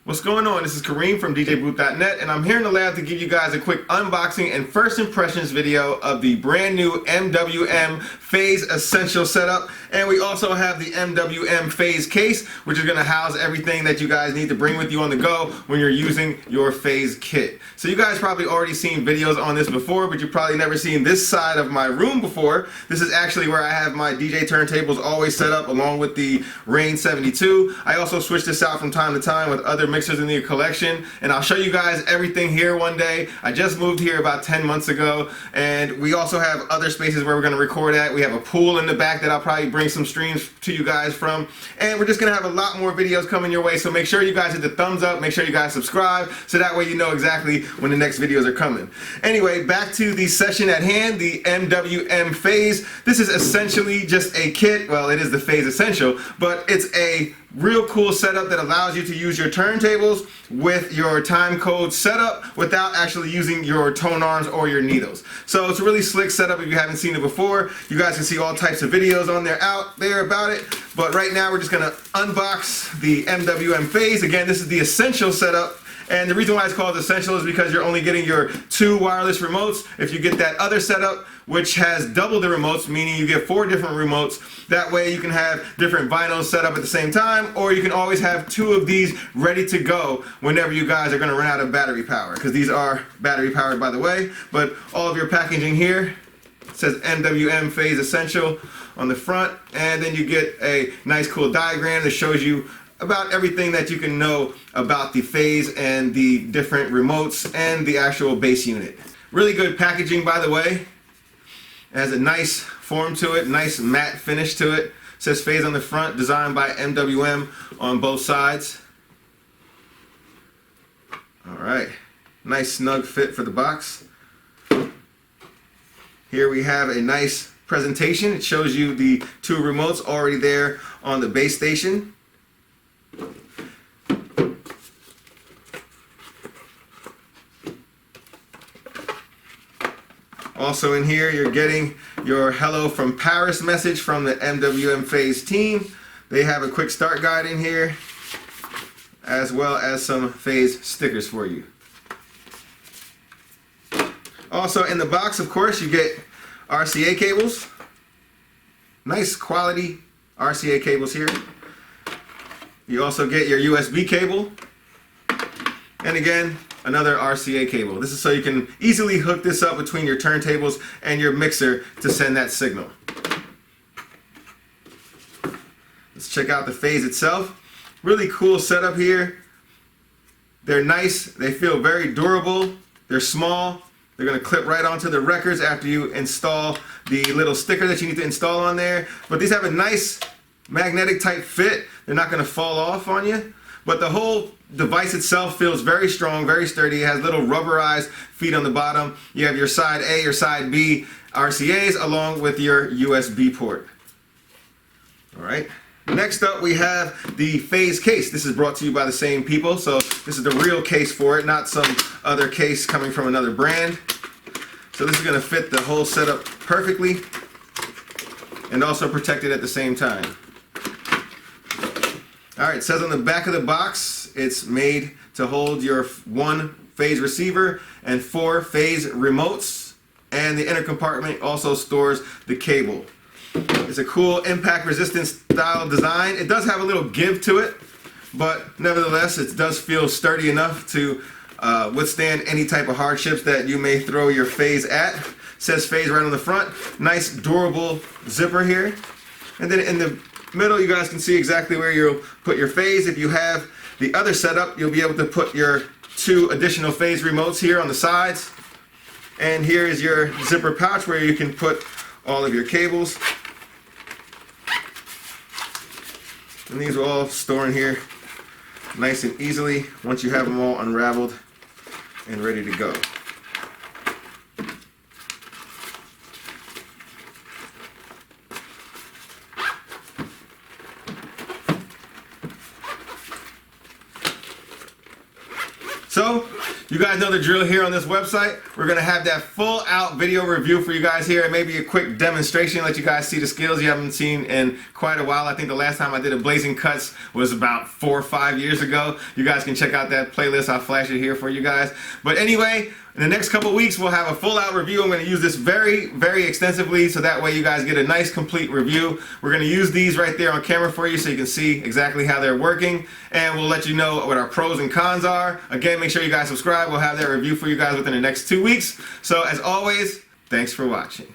What's going on? This is Kareem from DJBooth.net, and I'm here in the lab to give you guys a quick unboxing and first impressions video of the brand new MWM Phase Essential setup. And we also have the MWM Phase case, which is going to house everything that you guys need to bring with you on the go when you're using your Phase kit. So you guys probably already seen videos on this before, but you've probably never seen this side of my room before. This is actually where I have my DJ turntables always set up, along with the Rain 72. I also switch this out from time to time with other mixers in the collection, and I'll show you guys everything here one day. I just moved here about 10 months ago, and we also have other spaces where we're going to record at. We have a pool in the back that I'll probably bring some streams to you guys from, and we're just going to have a lot more videos coming your way. So make sure you guys hit the thumbs up, make sure you guys subscribe, so that way you know exactly when the next videos are coming. Anyway, back to the session at hand, the MWM Phase. This is essentially just a kit. Well, it is the Phase Essential, but it's a real cool setup that allows you to use your turntables with your timecode setup without actually using your tone arms or your needles. So it's a really slick setup. If you haven't seen it before, you guys can see all types of videos on there out there about it. But right now we're just going to unbox the MWM Phase. Again, this is the Essential setup. And the reason why it's called Essential is because you're only getting your 2 wireless remotes. If you get that other setup, which has double the remotes, meaning you get 4 different remotes, that way you can have different vinyls set up at the same time, or you can always have 2 of these ready to go whenever you guys are going to run out of battery power, because these are battery powered, by the way. But all of your packaging here says MWM Phase Essential on the front, and then you get a nice cool diagram that shows you about everything that you can know about the Phase and the different remotes and the actual base unit. Really good packaging, by the way. It has a nice form to it, nice matte finish to it. It says Phase on the front, designed by MWM on both sides. Alright, nice snug fit for the box. Here we have a nice presentation. It shows you the 2 remotes already there on the base station. Also in here, you're getting your Hello from Paris message from the MWM Phase team. They have a quick start guide in here, as well as some Phase stickers for you. Also in the box, of course, you get RCA cables. Nice quality RCA cables here. You also get your USB cable. And again, another RCA cable. This is so you can easily hook this up between your turntables and your mixer to send that signal. Let's check out the Phase itself. Really cool setup here. They're nice. They feel very durable. They're small. They're going to clip right onto the records after you install the little sticker that you need to install on there. But these have a nice magnetic type fit. They're not going to fall off on you. But the whole device itself feels very strong, very sturdy. It has little rubberized feet on the bottom. You have your side A or side B RCAs along with your USB port. All right. Next up, we have the Phase case. This is brought to you by the same people, so this is the real case for it, not some other case coming from another brand. So this is going to fit the whole setup perfectly and also protect it at the same time. Alright, it says on the back of the box it's made to hold your 1 Phase receiver and 4 Phase remotes, and the inner compartment also stores the cable. It's a cool impact resistant style design. It does have a little give to it, but nevertheless it does feel sturdy enough to withstand any type of hardships that you may throw your Phase at. It says Phase right on the front. Nice durable zipper here. And then in the middle, you guys can see exactly where you'll put your Phase. If you have the other setup, you'll be able to put your 2 additional Phase remotes here on the sides. And here is your zipper pouch where you can put all of your cables. And these will all store in here nice and easily once you have them all unraveled and ready to go. So, you guys know the drill here on this website. we're going to have that full out video review for you guys here, and maybe a quick demonstration, let you guys see the skills you haven't seen in quite a while. I think the last time I did a blazing cuts was about 4 or 5 years ago. You guys can check out that playlist. I'll flash it here for you guys. But anyway, in the next couple weeks, we'll have a full out review. I'm going to use this very, very extensively, so that way you guys get a nice complete review. We're going to use these right there on camera for you so you can see exactly how they're working, and we'll let you know what our pros and cons are. Again, make sure you guys subscribe. We'll have that review for you guys within the next 2 weeks. So as always, thanks for watching.